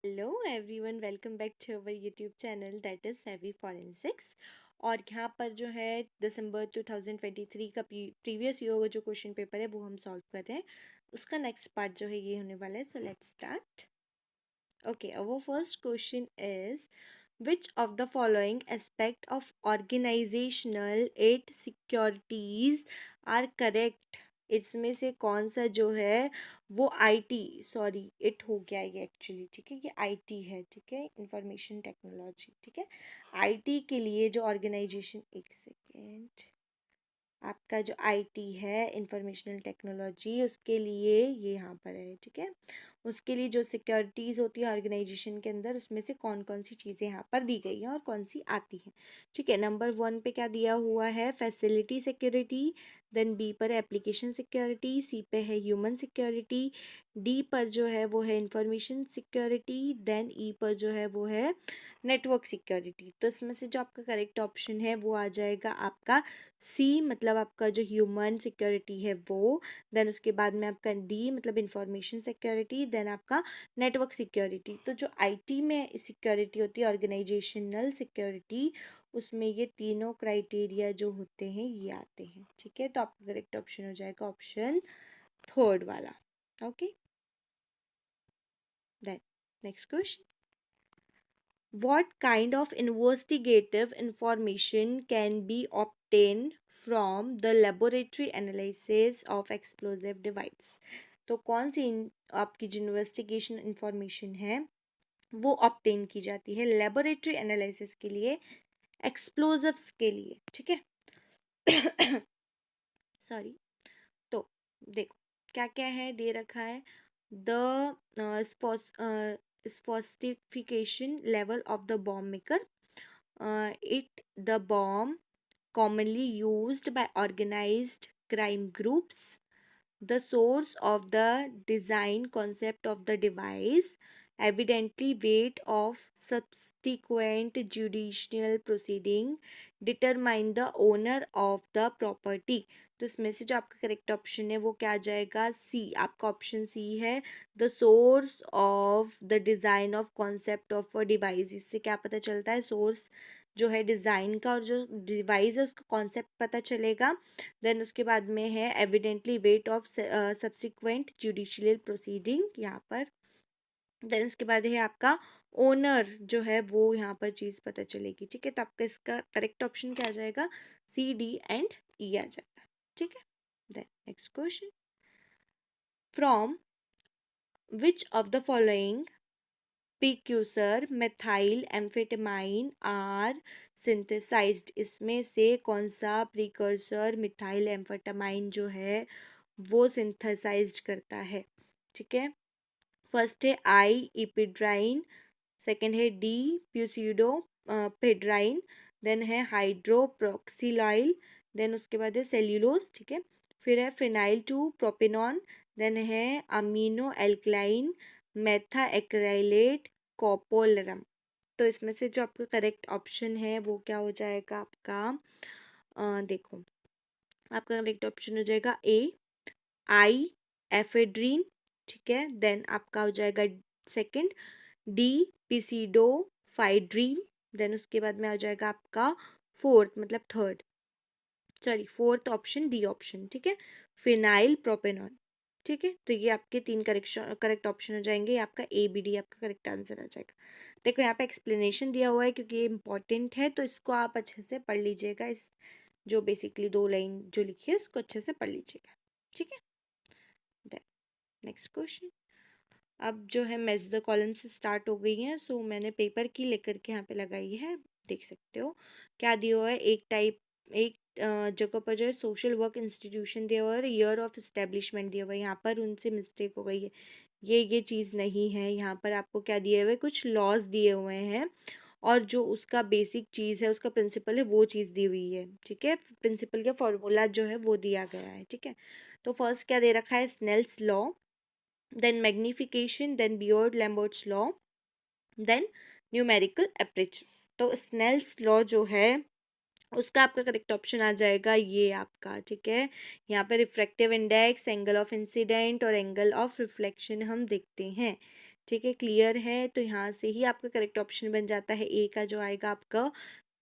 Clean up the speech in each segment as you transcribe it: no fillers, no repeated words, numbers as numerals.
Hello everyone, welcome back to our YouTube channel that is heavy forensics. और यहाँ पर जो है दिसंबर 2023 का प्रीवियस ईयर का जो क्वेश्चन पेपर है वो हम सॉल्व कर रहे हैं। उसका नेक्स्ट पार्ट जो है ये होने वाला है। So let's start. Okay, our first question is which of the following aspect of organizational eight securities are correct? इसमें से कौन सा जो है वो आईटी, सॉरी इट हो गया ये एक्चुअली, ठीक है, ये आईटी है, ठीक है, इंफॉर्मेशन टेक्नोलॉजी, ठीक है। आईटी के लिए जो ऑर्गेनाइजेशन, एक सेकेंड, आपका जो आईटी है इंफॉर्मेशनल टेक्नोलॉजी, उसके लिए ये यहाँ पर है, ठीक है। उसके लिए जो सिक्योरिटीज़ होती है ऑर्गेनाइजेशन के अंदर, उसमें से कौन कौन सी चीज़ें यहाँ पर दी गई हैं और कौन सी आती हैं, ठीक है। नंबर 1 पे क्या दिया हुआ है? Facility security. देन बी पर एप्लीकेशन सिक्योरिटी, सी पे है ह्यूमन सिक्योरिटी, डी पर जो है वो है इंफॉर्मेशन सिक्योरिटी, देन ई पर जो है वो है नेटवर्क सिक्योरिटी। तो इसमें से जो आपका करेक्ट ऑप्शन है वो आ जाएगा आपका सी, मतलब आपका जो ह्यूमन सिक्योरिटी है वो। देन उसके बाद में आपका डी मतलब इंफॉर्मेशन सिक्योरिटी, देन आपका नेटवर्क सिक्योरिटी। तो जो आईटी में सिक्योरिटी होती है ऑर्गेनाइजेशनल सिक्योरिटी, उसमें ये तीनों क्राइटेरिया जो होते हैं ये आते हैं, ठीक है। तो आपका करेक्ट ऑप्शन हो जाएगा ऑप्शन थर्ड वाला। Okay, then next question, what kind of investigative information can be obtained from the laboratory analysis of explosive device? तो कौन सी आपकी जो इन्वेस्टिगेशन इंफॉर्मेशन है वो ऑप्टेन की जाती है लेबोरेटरी एनालिसिस के लिए, एक्सप्लोजिव्स के लिए, ठीक है। सॉरी। तो देखो क्या क्या है दे रखा है। The sophistication level of the bomb maker, it the bomb commonly used by organized crime groups, the source of the design concept of the device, evidently weight of subsequent judicial proceeding, determine the owner of the property। तो इसमें से जो आपका correct option है वो क्या आ जाएगा? सी, आपका ऑप्शन सी है, the source of the design of concept of a device. इससे क्या पता चलता है? सोर्स जो है डिज़ाइन का और जो डिवाइस है उसका कॉन्सेप्ट पता चलेगा। देन उसके बाद में है evidently weight of subsequent judicial proceeding यहाँ पर। देन उसके बाद है आपका ओनर जो है वो यहाँ पर चीज़ पता चलेगी, ठीक है। तो आपका इसका करेक्ट ऑप्शन क्या आ जाएगा? सी, डी एंड ई आ जाएगा, ठीक है। Then next question, from which of the following precursor methyl amphetamine are synthesised? इसमें से कौन सा प्रीकर्सर मिथाइल एम्फेटामाइन जो है वो सिंथेसाइज्ड करता है, ठीक है। फर्स्ट है आई इपिड्राइन, सेकंड है डी प्यूसिडो पेड्राइन, देन है हाइड्रोप्रोक्सिल, देन उसके बाद है सेल्यूलोज, ठीक है। फिर है फिनाइल टू प्रोपिनॉन, देन है अमीनो एल्कलाइन मेथा एक्राइलेट कोपोलरम। तो इसमें से जो आपका करेक्ट ऑप्शन है वो क्या हो जाएगा आपका? देखो आपका करेक्ट ऑप्शन हो जाएगा ए, आई एफेड्रीन, ठीक है। देन आपका हो जाएगा सेकंड डी पिसिडोफाइड्रीन, देन उसके बाद में आ जाएगा आपका फोर्थ मतलब third, sorry fourth option D option, ठीक है, फिनाइल प्रोपेनॉन, ठीक है। तो ये आपके तीन करेक्ट ऑप्शन हो जाएंगे। ये आपका ए बी डी आपका करेक्ट आंसर आ जाएगा। देखो यहाँ पे एक्सप्लेनेशन दिया हुआ है क्योंकि ये इंपॉर्टेंट है, तो इसको आप अच्छे से पढ़ लीजिएगा। इस जो बेसिकली 2 लाइन जो लिखी है उसको अच्छे से पढ़ लीजिएगा, ठीक है। नेक्स्ट क्वेश्चन, अब जो है मैच द कॉलम से स्टार्ट हो गई हैं। सो मैंने पेपर की लेकर के यहाँ पे लगाई है, देख सकते हो क्या दिया हुआ है। एक जगह पर जो है सोशल वर्क इंस्टीट्यूशन दिया हुआ है, ईयर ऑफ इस्टेब्लिशमेंट दिया हुआ है, यहाँ पर उनसे मिस्टेक हो गई है, ये चीज़ नहीं है। यहाँ पर आपको क्या दिए हुए? कुछ लॉज दिए हुए हैं और जो उसका बेसिक चीज़ है, उसका प्रिंसिपल है, वो चीज़ दी हुई है, ठीक है। प्रिंसिपल का फॉर्मूला जो है वो दिया गया है, ठीक है। तो फर्स्ट क्या दे रखा है? Snell's law, then magnification, then Beard-Lambert's law, then numerical approaches। तो स्नेल्स लॉ जो है उसका आपका करेक्ट ऑप्शन आ जाएगा ये आपका, ठीक है। यहाँ पे refractive index, angle of incident और एंगल ऑफ रिफ्लेक्शन हम देखते हैं, ठीक है, क्लियर है? तो यहाँ से ही आपका करेक्ट ऑप्शन बन जाता है ए का जो आएगा आपका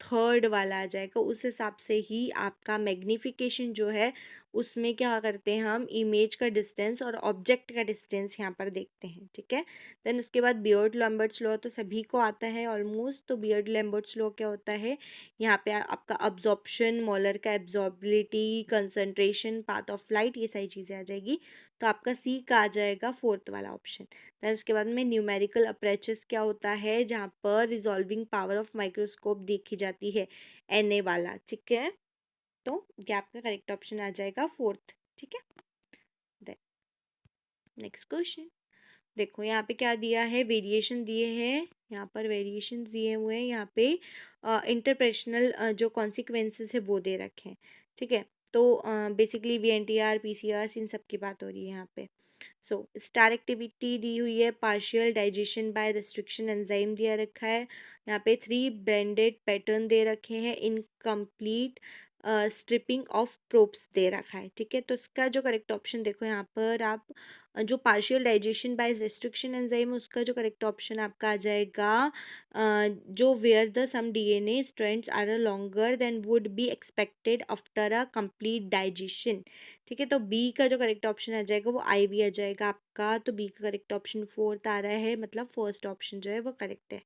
थर्ड वाला आ जाएगा। उस हिसाब से ही आपका मैग्निफिकेशन जो है उसमें क्या करते हैं हम इमेज का डिस्टेंस और ऑब्जेक्ट का डिस्टेंस यहाँ पर देखते हैं। ठीक है, देन उसके बाद बियर्ड लैम्बर्ट्स लॉ तो सभी को आता है ऑलमोस्ट। तो बियर्ड लैम्बर्ट्स लॉ क्या होता है, यहाँ पे आपका अब्जॉर्प्शन, मॉलर का एब्जॉर्बिलिटी, कंसंट्रेशन, पाथ ऑफ लाइट, ये सारी चीज़ें आ जाएगी। तो आपका सी का आ जाएगा फोर्थ वाला ऑप्शन। देन उसके बाद में न्यूमेरिकल अप्रेचर्स क्या होता है, जहाँ पर रिजॉल्विंग पावर ऑफ माइक्रोस्कोप देखी जाती है, एनए वाला। ठीक है, तो ये आपका करेक्ट ऑप्शन आ जाएगा फोर्थ। ठीक है, देन नेक्स्ट क्वेश्चन देखो, यहाँ पे क्या दिया है, वेरिएशन दिए हैं, यहाँ पर वेरिएशन दिए हुए हैं, यहाँ पे इंटरप्रेशनल जो कॉन्सिक्वेंसेस है वो दे रखे हैं। ठीक है, तो बेसिकली वीएनटीआर, पीसीआर, इन सब की बात हो रही है यहाँ पे। सो स्टार एक्टिविटी दी हुई है, partial digestion by restriction enzyme दिया रखा है, यहाँ पे 3 ब्रांडेड पैटर्न दे रखे हैं, इनकम्प्लीट स्ट्रिपिंग ऑफ प्रोब्स दे रखा है। ठीक है, तो इसका जो करेक्ट ऑप्शन देखो, यहाँ पर आप जो partial digestion by restriction enzyme है उसका जो करेक्ट ऑप्शन आपका आ जाएगा जो where the some DNA strands are longer than would be expected after a complete digestion. ठीक है, तो बी का जो करेक्ट ऑप्शन आ जाएगा वो आई भी आ जाएगा आपका। तो बी का करेक्ट ऑप्शन फोर्थ आ रहा है, मतलब फर्स्ट ऑप्शन जो है वो करेक्ट है।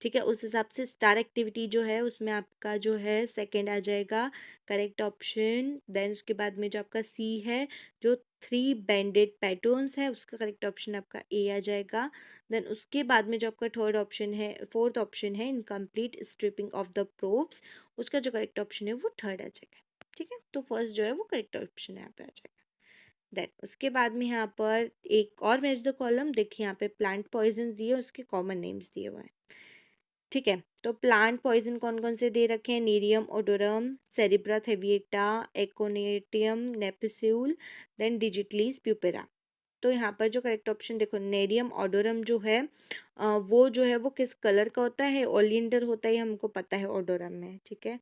ठीक है, उस हिसाब से स्टार एक्टिविटी जो है उसमें आपका जो है सेकंड आ जाएगा करेक्ट ऑप्शन। देन उसके बाद में जो आपका सी है, जो 3 बैंडेड पैटर्न्स है, उसका करेक्ट ऑप्शन आपका ए आ जाएगा। देन उसके बाद में जो आपका थर्ड ऑप्शन है, फोर्थ ऑप्शन है, incomplete stripping of the probes, उसका जो करेक्ट ऑप्शन है वो थर्ड आ जाएगा। ठीक है, तो फर्स्ट जो है वो करेक्ट ऑप्शन यहाँ पे आ जाएगा। देन उसके बाद में यहाँ पर एक और मैच द कॉलम देखिए, यहाँ पे प्लांट पॉइजन दिए, उसके कॉमन नेम्स दिए हुए हैं। ठीक है, तो प्लांट पॉइजन कौन कौन से दे रखे हैं, नीरियम ओडोरम, सेरिब्रा थेविएटा, एकोनेटियम नेपिस्यूल, देन डिजिटलीस प्यूपेरा। तो यहाँ पर जो करेक्ट ऑप्शन देखो, नेरियम ऑडोरम जो है वो जो है वो किस कलर का होता है, ओलियंडर होता है, ये हमको पता है ओडोरम में। ठीक है,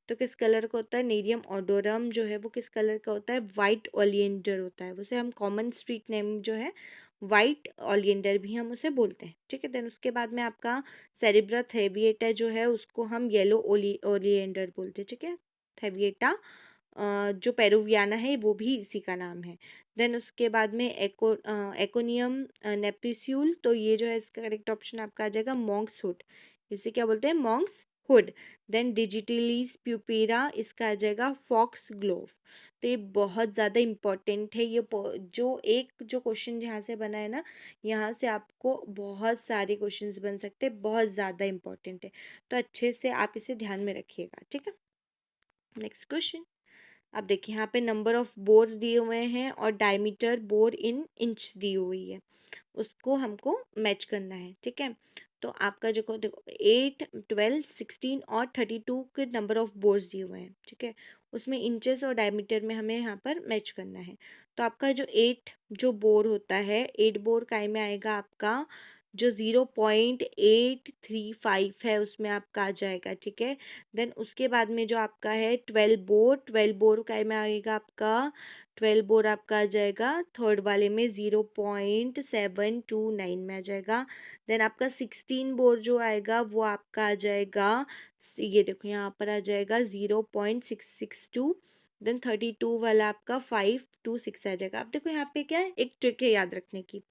तो किस कलर का होता है, नेरियम ऑडोरम जो है वो किस कलर का होता है, वाइट ओलियंडर होता है। उसे हम कॉमन स्ट्रीट नेम जो है वाइट ओलियंडर भी हम उसे बोलते हैं। ठीक है, देन उसके बाद में आपका सेरिब्रा थेविएटा जो है उसको हम येलो ओलियंडर बोलते हैं। ठीक है, थेविएटा जो पेरुवियाना है वो भी इसी का नाम है। देन उसके बाद में एकोनियम नेपिस्यूल, तो ये जो है इसका करेक्ट ऑप्शन आपका आ जाएगा मॉन्क्स हुड, इसे क्या बोलते हैं, मॉन्क्स हुड। देन डिजिटलीस प्यूपेरा, इसका आ जाएगा फॉक्स ग्लोव। तो ये बहुत ज़्यादा इम्पोर्टेंट है, ये जो एक जो क्वेश्चन जहाँ से बना है ना, यहाँ से आपको बहुत सारे क्वेश्चंस बन सकते हैं, बहुत ज़्यादा इम्पोर्टेंट है, तो अच्छे से आप इसे ध्यान में रखिएगा। ठीक है, नेक्स्ट क्वेश्चन। अब देखिए, यहाँ पे नंबर ऑफ बोर्स दिए हुए हैं और डायमीटर बोर इन इंच दी हुई है, उसको हमको मैच करना है। ठीक है, तो आपका जो देखो 8, 12, 16 और 32 के नंबर ऑफ बोर्स दिए हुए हैं। ठीक है, उसमें इंचेस और डायमीटर में हमें यहाँ पर मैच करना है। तो आपका जो 8 जो बोर होता है, 8 बोर काय में आएगा आपका जो 0.835 है उसमें आपका आ जाएगा। ठीक है, देन उसके बाद में जो आपका है 12 बोर काय में आएगा आपका, 12 बोर आपका आ जाएगा थर्ड वाले में 0.729 में आ जाएगा। देन आपका 16 बोर जो आएगा वो आपका आ जाएगा, ये देखो यहाँ पर आ जाएगा 0.662। देन 32 वाला आपका 526 आ जाएगा। अब देखो यहाँ पे क्या है, एक ट्रिक है याद रखने की,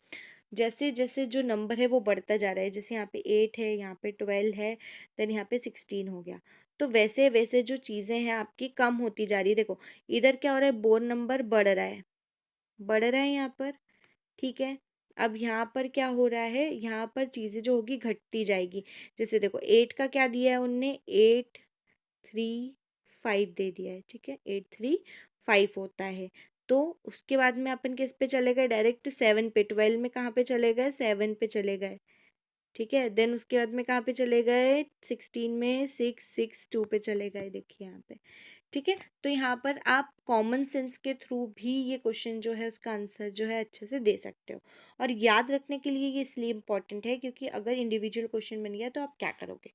जैसे जैसे जो नंबर है वो बढ़ता जा रहा है, जैसे यहाँ पे 8 है, यहाँ पे 12 है, देन यहाँ पे 16 हो गया, तो वैसे वैसे जो चीज़ें हैं आपकी कम होती जा रही है। देखो इधर क्या हो रहा है, बोर नंबर बढ़ रहा है, बढ़ रहा है यहाँ पर। ठीक है, अब यहाँ पर क्या हो रहा है, यहाँ पर चीज़ें जो होगी घटती जाएगी। जैसे देखो 8 का क्या दिया है उनने, 835 दे दिया है। ठीक है, 835 होता है। तो उसके बाद में अपन किस पे चले गए, डायरेक्ट 7 पे, 12 में कहाँ पे चले गए, 7 पे चले गए। ठीक है, देन उसके बाद में कहाँ पे चले गए, 16 में 662 पे चले गए, देखिए यहाँ पे। ठीक है, तो यहाँ पर आप कॉमन सेंस के थ्रू भी ये क्वेश्चन जो है उसका आंसर जो है अच्छे से दे सकते हो। और याद रखने के लिए ये इसलिए इम्पॉर्टेंट है क्योंकि अगर इंडिविजुअल क्वेश्चन बन गया तो आप क्या करोगे।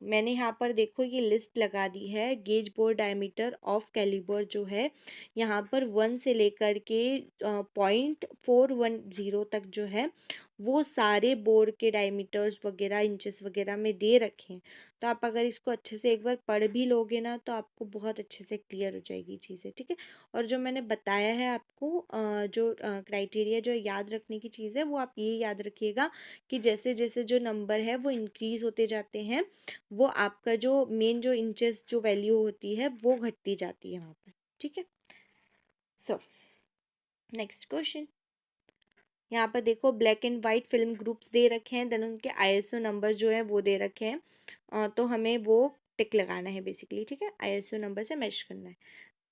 मैंने यहाँ पर देखो ये लिस्ट लगा दी है। Gauge bore diameter of calibre जो है यहाँ पर 1 से लेकर के 0.410 तक जो है वो सारे बोर के डायमीटर्स वगैरह इंचेस वगैरह में दे रखे हैं। तो आप अगर इसको अच्छे से एक बार पढ़ भी लोगे ना तो आपको बहुत अच्छे से क्लियर हो जाएगी चीज़ें, ठीक है। और जो मैंने बताया है आपको जो क्राइटेरिया जो याद रखने की चीज़ है वो आप ये याद रखिएगा कि जैसे जैसे जो नंबर है वो इंक्रीज होते जाते हैं वो आपका जो मेन जो इंचेस जो वैल्यू होती है वो घटती जाती है वहाँ पर, ठीक है। नेक्स्ट क्वेश्चन, यहाँ पर देखो black and white film groups they रखे हैं, देन उनके आईएसओ नंबर जो है वो दे रखे हैं। तो हमें वो टिक लगाना है बेसिकली, ठीक है, आईएसओ नंबर से मैच करना है।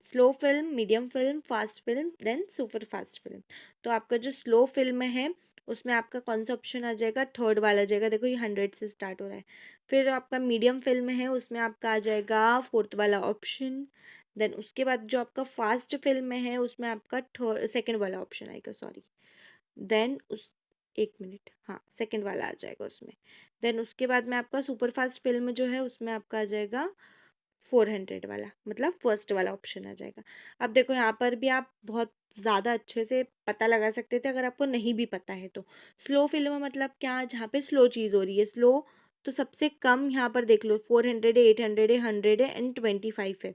Slow film, medium film, fast film, then super fast film. तो आपका जो स्लो फिल्म है उसमें आपका कौन सा ऑप्शन आ जाएगा, थर्ड वाला आ जाएगा। देखो ये 100 से स्टार्ट हो रहा है। फिर आपका मीडियम फिल्म है उसमें आपका आ जाएगा फोर्थ वाला ऑप्शन। देन उसके बाद जो आपका फास्ट फिल्म है उसमें आपका सेकंड वाला ऑप्शन आएगा, सॉरी। देन उस एक मिनट, हाँ सेकंड वाला आ जाएगा उसमें। देन उसके बाद में आपका सुपर फास्ट फिल्म जो है उसमें आपका आ जाएगा 400 वाला, मतलब फर्स्ट वाला ऑप्शन आ जाएगा। अब देखो यहाँ पर भी आप बहुत ज़्यादा अच्छे से पता लगा सकते थे अगर आपको नहीं भी पता है तो। स्लो फिल्म मतलब क्या, जहाँ पे स्लो चीज़ हो रही है, स्लो तो सबसे कम यहाँ पर देख लो 400 है, 800 है, 100 है एंड 25 है।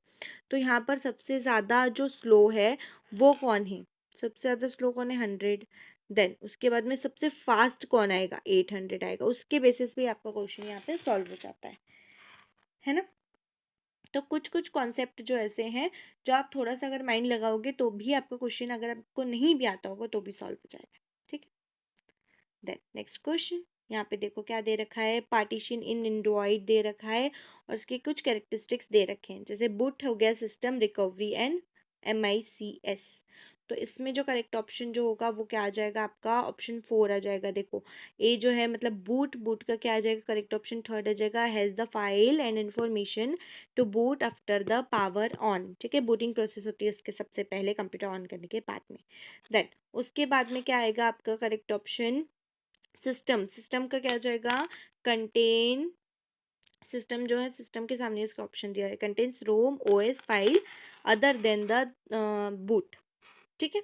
तो यहाँ पर सबसे ज़्यादा जो स्लो है वो कौन है, सबसे ज़्यादा स्लो कौन है, 100। देन उसके बाद में सबसे फास्ट कौन आएगा, 800 आएगा। उसके बेसिस पे आपका क्वेश्चन यहाँ पे सॉल्व हो जाता है ना। तो कुछ कुछ कॉन्सेप्ट जो ऐसे हैं जो आप थोड़ा सा अगर माइंड लगाओगे तो भी आपका क्वेश्चन अगर आपको नहीं भी आता होगा तो भी सॉल्व हो जाएगा, ठीक है। देन नेक्स्ट क्वेश्चन, यहाँ पे देखो क्या दे रखा है, पार्टीशन इन एंड्रॉइड दे रखा है और उसके कुछ कैरेक्टरिस्टिक्स दे रखे हैं, जैसे बूट हो गया, सिस्टम रिकवरी एंड MICS। तो इसमें जो करेक्ट ऑप्शन जो होगा वो क्या आ जाएगा, आपका ऑप्शन 4 आ जाएगा। देखो ए जो है मतलब बूट, बूट का क्या आ जाएगा, करेक्ट ऑप्शन थर्ड आ जाएगा, has the file and information to boot after the power on, ठीक है, बूटिंग प्रोसेस होती है उसके सबसे पहले कंप्यूटर ऑन करने के बाद में। देन उसके बाद में क्या आएगा आपका करेक्ट ऑप्शन, सिस्टम, सिस्टम का क्या आ जाएगा, कंटेन, सिस्टम जो है सिस्टम के सामने उसका ऑप्शन दिया है, contains ROM OS file other than the boot, ठीक है।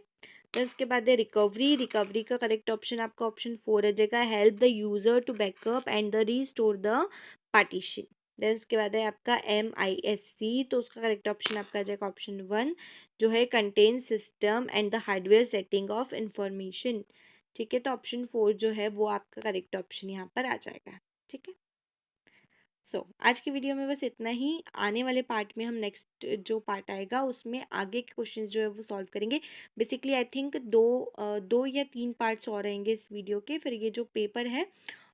तो उसके बाद है रिकवरी, रिकवरी का करेक्ट ऑप्शन आपका ऑप्शन 4 आ जाएगा, help the user to backup and the restore the partition. Then उसके बाद है आपका MISC, तो उसका करेक्ट ऑप्शन आपका आ जाएगा ऑप्शन 1 जो है contain system and the hardware setting of information, ठीक है। तो ऑप्शन 4 जो है वो आपका करेक्ट ऑप्शन यहाँ पर आ जाएगा, ठीक है। आज की वीडियो में बस इतना ही। आने वाले पार्ट में हम नेक्स्ट जो पार्ट आएगा उसमें आगे के क्वेश्चंस जो है वो सॉल्व करेंगे। बेसिकली आई थिंक दो या 3 पार्ट्स और रहेंगे इस वीडियो के, फिर ये जो पेपर है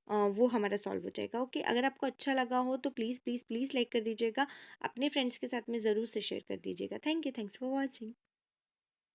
वो हमारा सॉल्व हो जाएगा। ओके, अगर आपको अच्छा लगा हो तो प्लीज़ प्लीज़ प्लीज़ लाइक कर दीजिएगा, अपने फ्रेंड्स के साथ में ज़रूर से शेयर कर दीजिएगा। Thank you, thanks for watching.